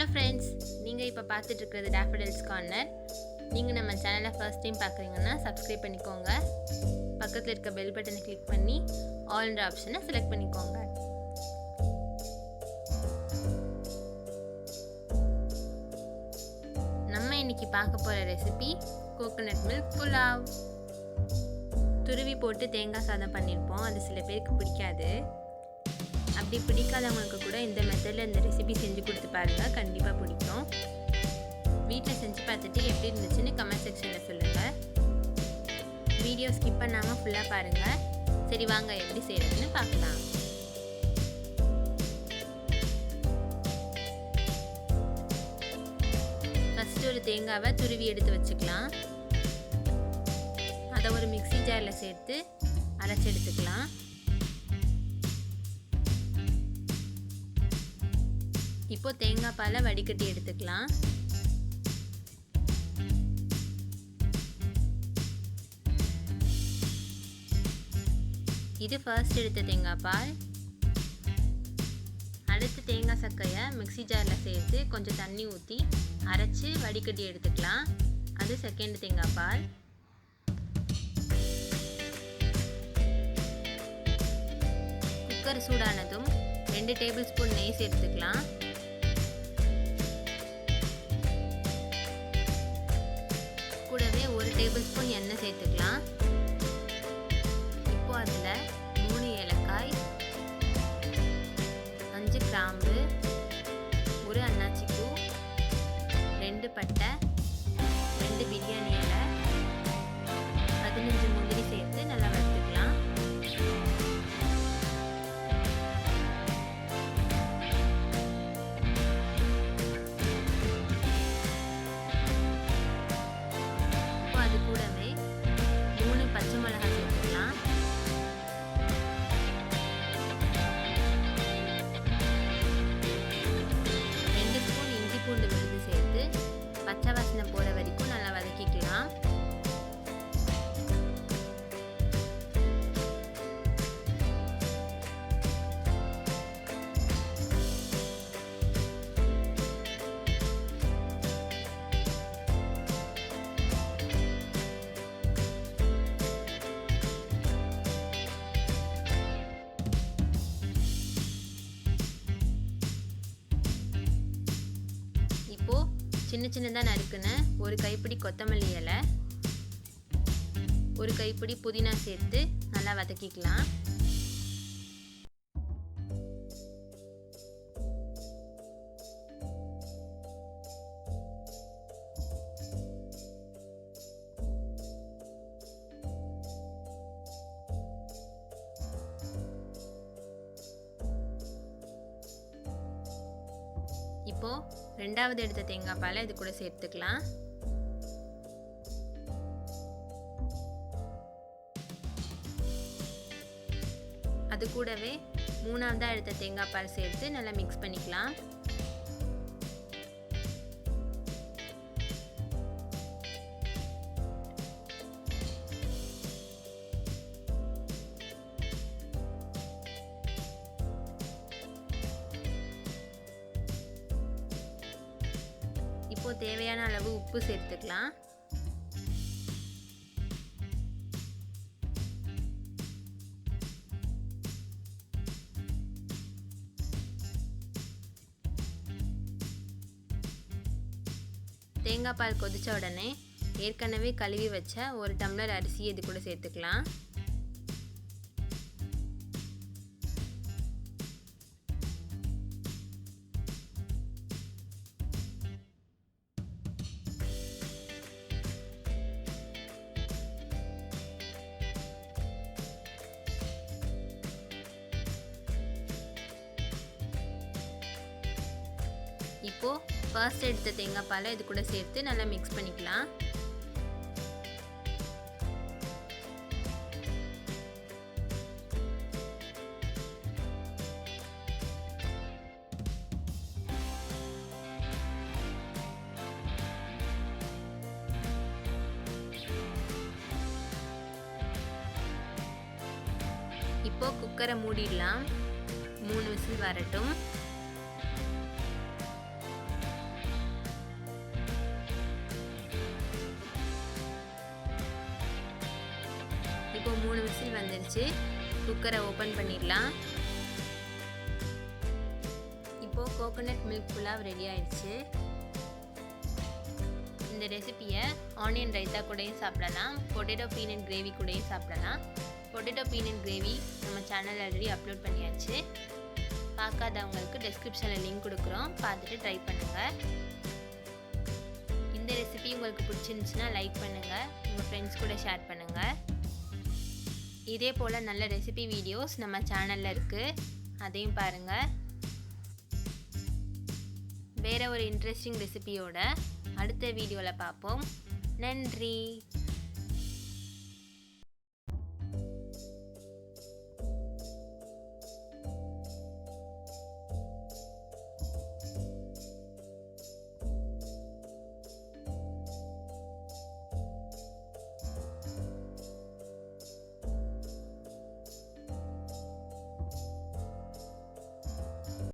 Friends, நீங்கள் இப்போ பார்த்துட்டு இருக்கிறது டேஃபடில்ஸ் கார்னர். நீங்கள் நம்ம சேனலை ஃபர்ஸ்ட் டைம் பார்க்குறீங்கன்னா சப்ஸ்கிரைப் பண்ணிக்கோங்க. பக்கத்தில் இருக்க பெல் பட்டனை கிளிக் பண்ணி ஆல்ன்ற ஆப்ஷனை செலக்ட் பண்ணிக்கோங்க. நம்ம இன்னைக்கு பார்க்க போகிற ரெசிபி கோகோனட் மில்க் புலாவ். துருவி போட்டு தேங்காய் சாதம் பண்ணியிருப்போம். அது சில பேருக்கு பிடிக்காது. அப்படி பிடிக்காதவங்களுக்கு கூட இந்த மெத்தடில் இந்த ரெசிபி செஞ்சு கொடுத்து பாருங்கள், கண்டிப்பாக பிடிக்கும். வீட்டில் செஞ்சு பார்த்துட்டு எப்படி இருந்துச்சுன்னு கமெண்ட் செக்ஷனில் சொல்லுங்கள். வீடியோ ஸ்கிப் பண்ணாமல் ஃபுல்லாக பாருங்கள். சரி வாங்க எப்படி செய்கிறதுன்னு பார்க்கலாம். ஃபஸ்ட்டு ஒரு தேங்காவை துருவி எடுத்து வச்சுக்கலாம். அதை ஒரு மிக்ஸி ஜாரில் சேர்த்து அரைச்சி எடுத்துக்கலாம். இப்போ தேங்காய் பாலை வடிகட்டி எடுத்துக்கலாம். இது ஃபர்ஸ்ட் எடுத்த தேங்காய் பால். அடுத்து தேங்காய் சக்கையை மிக்ஸி ஜாரில் சேர்த்து கொஞ்சம் தண்ணி ஊற்றி அரைச்சி வடிகட்டி எடுத்துக்கலாம். அது செகண்ட் தேங்காய் பால். குக்கர் சூடானதும் 2 டேபிள் ஸ்பூன் நெய் சேர்த்துக்கலாம். கூடவே 1 டேபிள் ஸ்பூன் எண்ணெய் சேர்த்துக்கலாம். இப்போ அதில் 3 ஏலக்காய், 5 கிராம்பு, 1 அன்னாச்சி பூ, 2 பட்டை, 2 பிரியாணி இலை, 15 முந்திரி சேர்த்து நல்லா வறுத்துக்கலாம். அது கூடவே 3 பச்சை மிளகாய் சேர்த்துக்கலாம். ரெண்டு ஸ்பூன் இஞ்சி பூண்டு விழுது சேர்த்து பச்சை வாசனை போகிற வரைக்கும் நல்லா வதக்கிக்கலாம். சின்ன சின்னதாக நறுக்குன 1 கைப்பிடி கொத்தமல்லி இலை, 1 கைப்பிடி புதினா சேர்த்து நல்லா வதக்கிக்கலாம். இப்போ ரெண்டாவது எடுத்த தேங்காய் பாலை இது கூட சேர்த்துக்கலாம். அது கூடவே மூணாவதா எடுத்த தேங்காய் பால் சேர்த்து நல்லா மிக்ஸ் பண்ணிக்கலாம். இப்போ தேவையான அளவு உப்பு சேர்த்துக்கலாம். தேங்காய் பால் கொதிச்ச உடனே ஏற்கனவே கழுவி வச்ச 1 டம்ளர் அரிசி இது கூட சேர்த்துக்கலாம். இப்போ ஃபர்ஸ்ட் எடுத்த தேங்காய் பாலை இது கூட சேர்த்து நல்லா மிக்ஸ் பண்ணிக்கலாம். இப்போ குக்கரை மூடிடலாம். 3 விசில் வரட்டும். ஆயிடுச்சு. குக்கரை ஓப்பன் பண்ணிடலாம். இப்போது கோகோனட் மில்க் புலாவ் ரெடி ஆயிடுச்சு. இந்த ரெசிபியை ஆனியன் ரைத்தா கூடயும் சாப்பிடலாம், பொட்டேட்டோ பீனட் கிரேவி கூடயும் சாப்பிடலாம். பொட்டேட்டோ பீனட் கிரேவி நம்ம சேனல் ஆல்ரெடி அப்லோட் பண்ணியாச்சு. பார்க்காதவங்களுக்கு டெஸ்கிரிப்ஷனில் லிங்க் கொடுக்குறோம், பார்த்துட்டு ட்ரை பண்ணுங்கள். இந்த ரெசிபி உங்களுக்கு பிடிச்சிருந்துச்சுன்னா லைக் பண்ணுங்கள், உங்கள் ஃப்ரெண்ட்ஸ் கூட ஷேர் பண்ணுங்கள். இதே போல் நல்ல ரெசிபி வீடியோஸ் நம்ம சேனலில் இருக்குது, அதையும் பாருங்கள். வேறு ஒரு இன்ட்ரெஸ்டிங் ரெசிபியோட அடுத்த வீடியோவில் பார்ப்போம். நன்றி.